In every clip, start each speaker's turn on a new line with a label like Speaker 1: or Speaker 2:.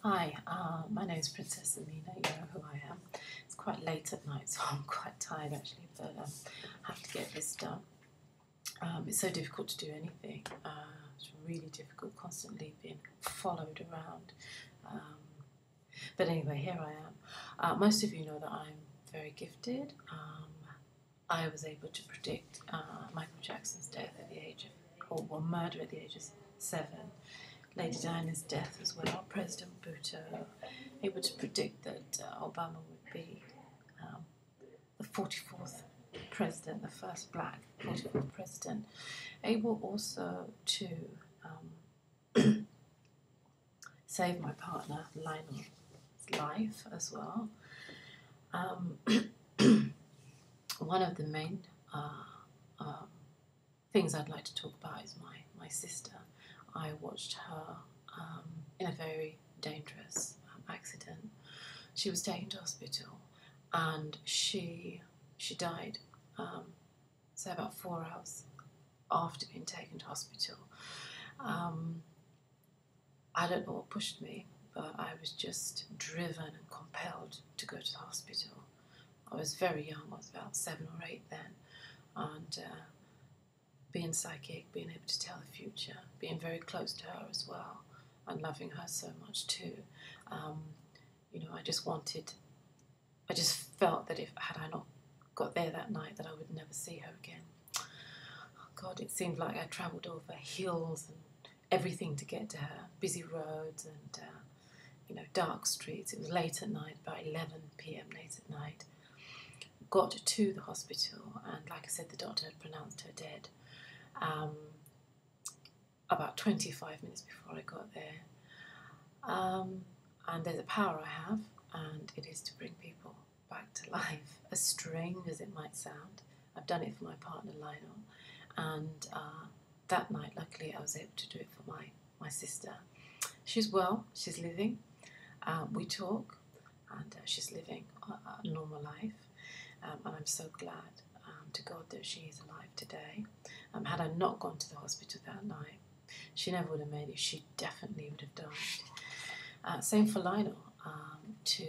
Speaker 1: Hi, my name is Princess Amina. You know who I am. It's quite late at night, so I'm quite tired actually, but I have to get this done. It's so difficult to do anything. It's really difficult, constantly being followed around. Um, but anyway, here I am. Most of you know that I'm very gifted. I was able to predict Michael Jackson's death at the age of, or murder at the age of 7. Lady Diana's death as well, President Bhutto, able to predict that Obama would be um, the 44th president, the first black 44th president, able also to save my partner Lionel's life as well. One of the main things I'd like to talk about is my sister. I watched her in a very dangerous accident. She was taken to hospital and she died, so about 4 hours after being taken to hospital. I don't know what pushed me, but I was just driven and compelled to go to the hospital. I was very young, I was about 7 or 8 then, and being psychic, being able to tell the future, being very close to her as well, and loving her so much too. I just felt that if had I not got there that night, that I would never see her again. Oh God, it seemed like I travelled over hills and everything to get to her, busy roads and dark streets. It was late at night, about 11 p.m. late at night. Got to the hospital, and like I said, the doctor had pronounced her dead. About 25 minutes before I got there. And there's a power I have, and it is to bring people back to life, as strange as it might sound. I've done it for my partner Lionel, and that night, luckily, I was able to do it for my sister. She's well, she's living. We talk, and she's living a normal life, and I'm so glad to God that she is alive today. Had I not gone to the hospital that night, she never would have made it. She definitely would have died. Same for Lionel, to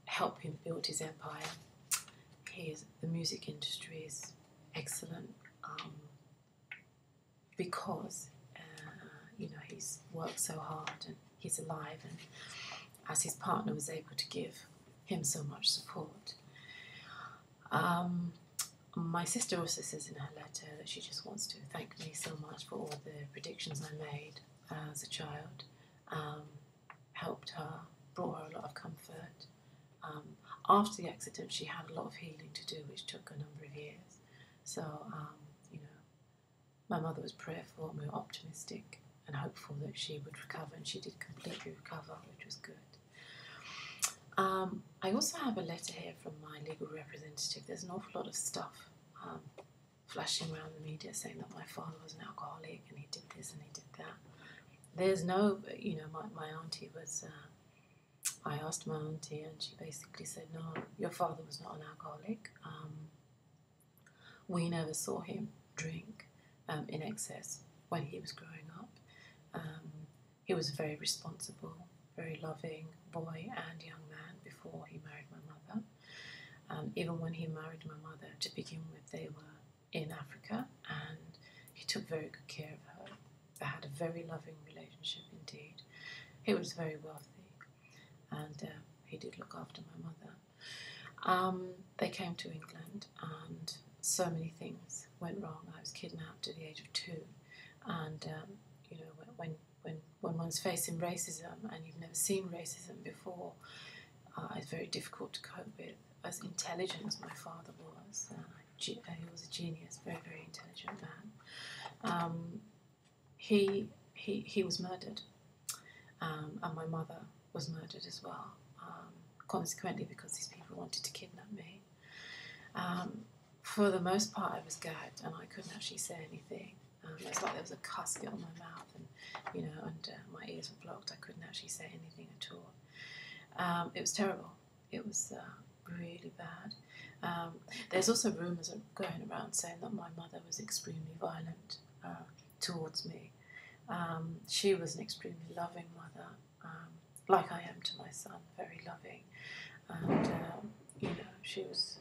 Speaker 1: help him build his empire. The music industry is excellent because he's worked so hard and he's alive, and as his partner was able to give him so much support. My sister also says in her letter that she just wants to thank me so much for all the predictions I made as a child. Helped her, brought her a lot of comfort. After the accident, she had a lot of healing to do, which took a number of years. So, my mother was prayerful and we were optimistic and hopeful that she would recover, and she did completely recover, which was good. I also have a letter here from my legal representative. There's an awful lot of stuff flashing around the media saying that my father was an alcoholic and he did this and he did that. There's no, my auntie was, I asked my auntie and she basically said, no, your father was not an alcoholic. We never saw him drink in excess when he was growing up. He was a very responsible, very loving boy and young man before he married my mother. Even when he married my mother, to begin with, they were in Africa, and he took very good care of her. They had a very loving relationship indeed. He was very wealthy, and he did look after my mother. They came to England, and so many things went wrong. I was kidnapped at the age of 2, and when one's facing racism and you've never seen racism before, it's very difficult to cope with. As intelligent as my father was, he was a genius, very, very intelligent man. He was murdered, and my mother was murdered as well, consequently because these people wanted to kidnap me. For the most part, I was gagged and I couldn't actually say anything. It's like there was a casket on my mouth, and my ears were blocked. I couldn't actually say anything at all. It was terrible. It was really bad. There's also rumours going around saying that my mother was extremely violent towards me. She was an extremely loving mother, like I am to my son, very loving. And, you know, she was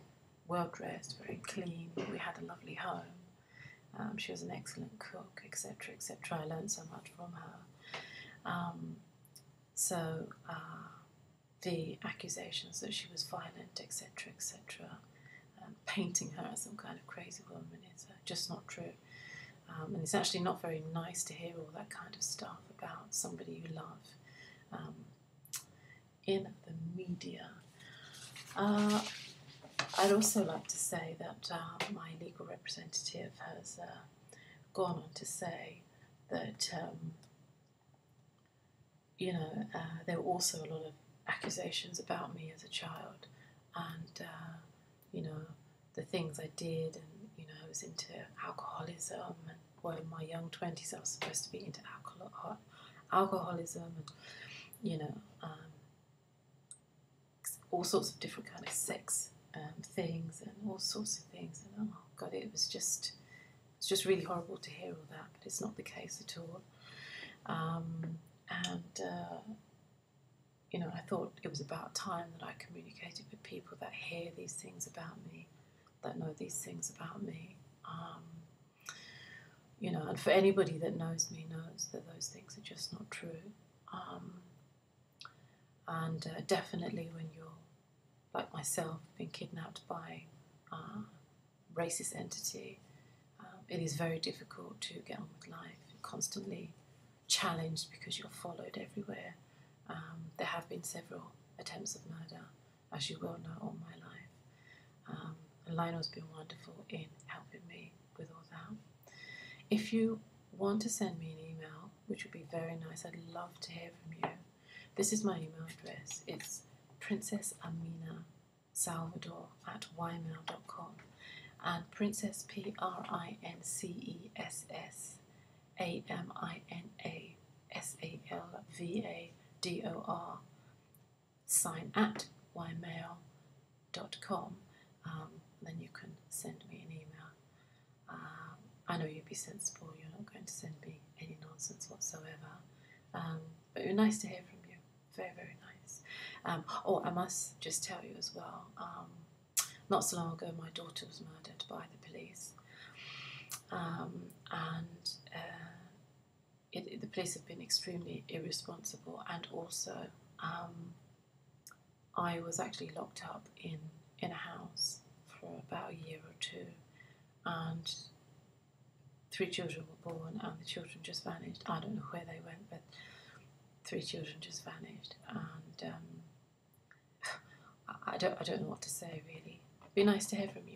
Speaker 1: well dressed, very clean. We had a lovely home. She was an excellent cook, etc., etc. I learned so much from her. So the accusations that she was violent, etc., etc., painting her as some kind of crazy woman is just not true. And it's actually not very nice to hear all that kind of stuff about somebody you love in the media. I'd also like to say that my legal representative has gone on to say that, you know, there were also a lot of accusations about me as a child, and, you know, the things I did, and, you know, I was into alcoholism, and, well, in my young 20s I was supposed to be into alcoholism, and, you know, all sorts of different kind of sex things, and all sorts of things, and oh God, it's just really horrible to hear all that, but it's not the case at all. You know, I thought it was about time that I communicated with people that hear these things about me, that know these things about me. You know, and for anybody that knows me knows that those things are just not true. Definitely when you're, like myself, being kidnapped by a racist entity, it is very difficult to get on with life. You're constantly challenged because you're followed everywhere. There have been several attempts of murder, as you well know, all my life. And Lionel's been wonderful in helping me with all that. If you want to send me an email, which would be very nice, I'd love to hear from you. This is my email address. It's princessaminasalvador@ymail.com, and Princess, PRINCESSAMINASALVADOR sign at ymail.com. Then you can send me an email. I know you'll be sensible, you're not going to send me any nonsense whatsoever, but it would be nice to hear from you, very, very nice. Oh, I must just tell you as well, not so long ago my daughter was murdered by the police, the police have been extremely irresponsible, and also I was actually locked up in a house for about a year or two, and 3 children were born, and the children just vanished. I don't know where they went, but 3 children just vanished, and I don't know what to say, really. It'd be nice to hear from you.